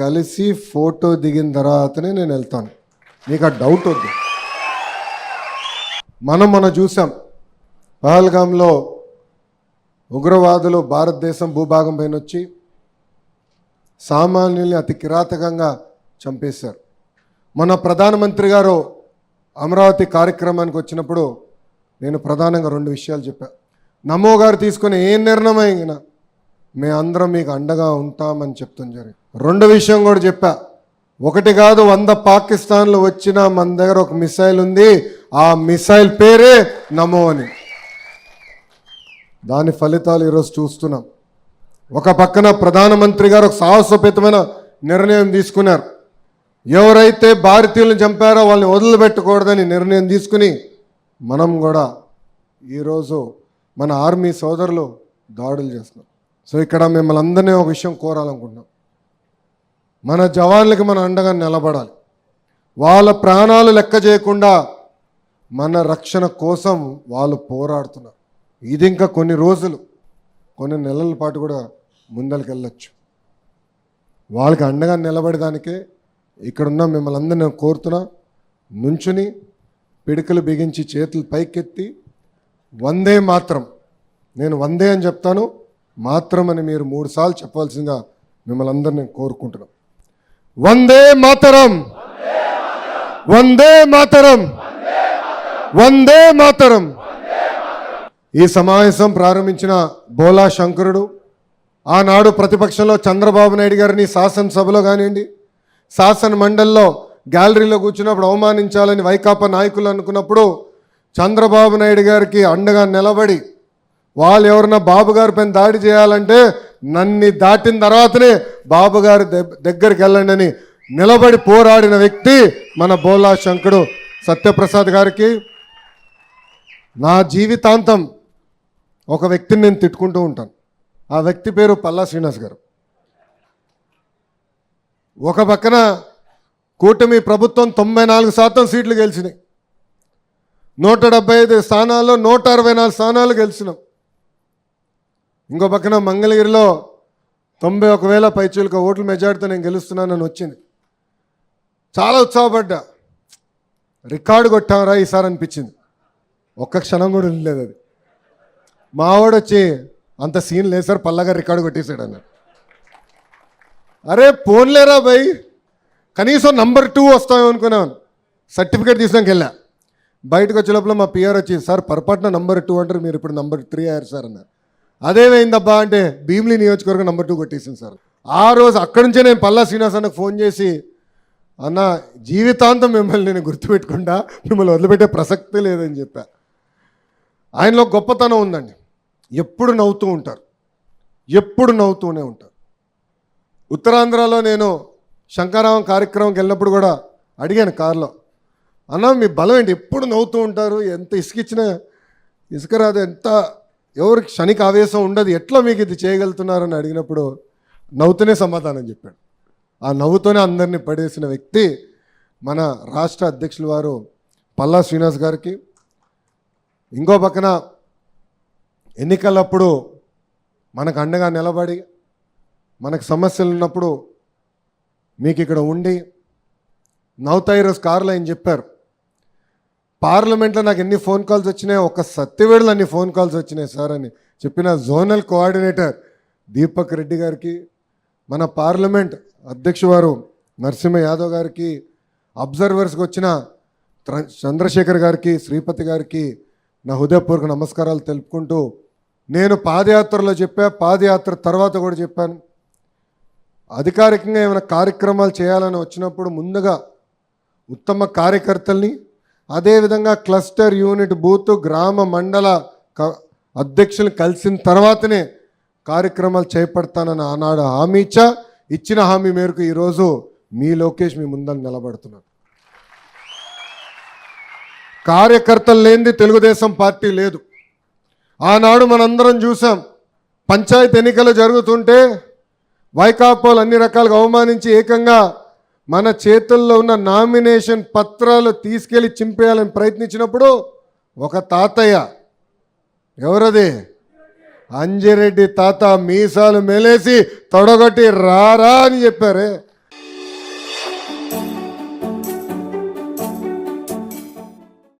కలిసి ఫోటో దిగిన తర్వాతనే నేను వెళ్తాను. మీకు ఆ డౌట్ వద్దు. మనం చూసాం పహల్గామ్లో ఉగ్రవాదులు భారతదేశం భూభాగం పైన వచ్చి సామాన్యుల్ని అతి కిరాతకంగా చంపేశారు. మన ప్రధానమంత్రి గారు అమరావతి కార్యక్రమానికి వచ్చినప్పుడు నేను ప్రధానంగా 2 విషయాలు చెప్పాను. నమో గారు తీసుకుని ఏ నిర్ణయం అయినా మేము అందరం మీకు అండగా ఉంటామని చెప్తాం జరిగింది. 2 విషయం కూడా చెప్పా. 1 కాదు 100 పాకిస్తాన్లు వచ్చినా మన దగ్గర ఒక మిసైల్ ఉంది, ఆ మిసైల్ పేరే నమో అని. దాని ఫలితాలు ఈరోజు చూస్తున్నాం. ఒక పక్కన ప్రధానమంత్రి గారు ఒక సాహసోపేతమైన నిర్ణయం తీసుకున్నారు. ఎవరైతే భారతీయులను చంపారో వాళ్ళని వదిలిపెట్టకూడదని నిర్ణయం తీసుకుని మనం కూడా ఈరోజు మన ఆర్మీ సోదరులు దాడులు చేస్తున్నాం. సో ఇక్కడ మిమ్మల్ని అందరినీ ఒక విషయం కోరాలనుకుంటున్నాం. మన జవాన్లకి మనం అండగా నిలబడాలి. వాళ్ళ ప్రాణాలు లెక్క చేయకుండా మన రక్షణ కోసం వాళ్ళు పోరాడుతున్నారు. ఇది ఇంకా కొన్ని రోజులు, కొన్ని నెలల పాటు కూడా ముందరికి వాళ్ళకి అండగా నిలబడడానికే ఇక్కడున్న మిమ్మల్ని అందరినీ నేను కోరుతున్నా. నుంచుని పిడికలు బిగించి చేతులు పైకెత్తి వందే మాత్రం, నేను వందే అని చెప్తాను, మాత్రం అని మీరు 3 సార్లు చెప్పాల్సిందిగా మిమ్మల్ని అందరినీ కోరుకుంటున్నాం. వందే మాతరం, వందే మాతరం, వందే మాతరం. ఈ సమావేశం ప్రారంభించిన బోలా శంకరుడు, ఆనాడు ప్రతిపక్షంలో చంద్రబాబు నాయుడు గారిని శాసనసభలో కానివ్వండి, శాసన మండలిలో గ్యాలరీలో కూర్చున్నప్పుడు అవమానించాలని వైకాపా నాయకులు అనుకున్నప్పుడు చంద్రబాబు నాయుడు గారికి అండగా నిలబడి వాళ్ళు ఎవరన్నా బాబు గారి పైన దాడి చేయాలంటే నన్ను దాటిన తర్వాతనే బాబు గారి దగ్గరికి వెళ్ళండి అని నిలబడి పోరాడిన వ్యక్తి మన బోలా శంకరుడు సత్యప్రసాద్ గారికి. నా జీవితాంతం ఒక వ్యక్తిని నేను తిట్టుకుంటూ ఉంటాను. ఆ వ్యక్తి పేరు పల్లా శ్రీనివాస్ గారు. ఒక పక్కన కూటమి ప్రభుత్వం 94% సీట్లు గెలిచినాయి. 175 స్థానాల్లో 164 స్థానాలు గెలిచినాం. ఇంకో పక్కన మంగళగిరిలో 91,000 పైచీలక ఓట్ల మెజార్టీతో నేను గెలుస్తున్నానని వచ్చింది. చాలా ఉత్సాహపడ్డా. రికార్డు కొట్టామరా ఈసారి అనిపించింది. ఒక్క క్షణం కూడా లేదు. అది మావాడు వచ్చి అంత సీన్ లేదు సార్, పల్లగా రికార్డు కొట్టేశాడు అన్నాడు. అరే పోన్లేరా భయ్, కనీసం నంబర్ 2 వస్తామో అనుకున్నాను. సర్టిఫికేట్ తీసుకొని వెళ్ళా. బయటకు వచ్చే లోపల మా పిఆర్ వచ్చి, సార్ పొరపాటున నంబర్ 2 అంటారు, మీరు ఇప్పుడు నంబర్ 3 అయ్యారు సార్ అన్నారు. అదేమైందబ్బా అంటే భీమిలి నియోజకవర్గం నంబర్ 2 కొట్టేసింది సార్. ఆ రోజు అక్కడి నుంచే నేను పల్లా శ్రీనివాస్ అన్నకు ఫోన్ చేసి, అన్న జీవితాంతం మిమ్మల్ని నేను గుర్తుపెట్టుకుంటా, మిమ్మల్ని వదిలిపెట్టే ప్రసక్తే లేదని చెప్పా. ఆయనలో గొప్పతనం ఉందండి. ఎప్పుడు నవ్వుతూ ఉంటారు, ఎప్పుడు నవ్వుతూనే ఉంటారు. ఉత్తరాంధ్రలో నేను శంకరావం కార్యక్రమంకి వెళ్ళినప్పుడు కూడా అడిగాను కారులో, అన్న మీ బలం ఏంటి, ఎప్పుడు నవ్వుతూ ఉంటారు, ఎంత ఇసుకిచ్చినా ఇసుక రాదు, ఎంత ఎవరికి క్షణిక ఆవేశం ఉండదు, ఎట్లా మీకు ఇది చేయగలుగుతున్నారని అడిగినప్పుడు నవ్వుతూనే సమాధానం చెప్పాడు. ఆ నవ్వుతూనే అందరినీ పడేసిన వ్యక్తి మన రాష్ట్ర అధ్యక్షుల వారు పల్లా శ్రీనివాస్ గారికి. ఇంకో పక్కన ఎన్నికలప్పుడు మనకు అండగా నిలబడి, మనకు సమస్యలు ఉన్నప్పుడు మీకు ఇక్కడ ఉండి నవ్వుతాయి. రోజు కారులో ఆయన చెప్పారు, పార్లమెంట్లో నాకు ఎన్ని ఫోన్ కాల్స్ వచ్చినాయి, ఒక సత్యవేడులో అన్ని ఫోన్ కాల్స్ వచ్చినాయి సార్ అని చెప్పిన జోనల్ కోఆర్డినేటర్ దీపక్ రెడ్డి గారికి, మన పార్లమెంట్ అధ్యక్షువారు నరసింహ యాదవ్ గారికి, అబ్జర్వర్స్కి వచ్చిన చంద్రశేఖర్ గారికి, శ్రీపతి గారికి నా హృదయపూర్వక నమస్కారాలు తెలుపుకుంటూ, నేను పాదయాత్రలో చెప్పా, పాదయాత్ర తర్వాత కూడా చెప్పాను, అధికారికంగా ఏమైనా కార్యక్రమాలు చేయాలని వచ్చినప్పుడు ముందుగా ఉత్తమ కార్యకర్తల్ని, అదేవిధంగా క్లస్టర్ యూనిట్ బూత్ గ్రామ మండల అధ్యక్షులు కలిసిన తర్వాతనే కార్యక్రమాలు చేపడతానని ఆనాడు హామీ ఇచ్చిన హామీ మేరకు ఈరోజు మీ లోకేష్ మీ ముందర నిలబడుతున్నారు. కార్యకర్తలు లేనిది తెలుగుదేశం పార్టీ లేదు. ఆనాడు మనందరం చూసాం, పంచాయతీ ఎన్నికలు జరుగుతుంటే వైకాపాలు అన్ని రకాలుగా అవమానించి ఏకంగా మన చేతుల్లో ఉన్న నామినేషన్ పత్రాలు తీసుకెళ్లి చింపేయాలని ప్రయత్నించినప్పుడు ఒక తాతయ్య, ఎవరది, అంజిరెడ్డి తాత మీసాలు మెలేసి తొడగొట్టి రారా అని చెప్పారే.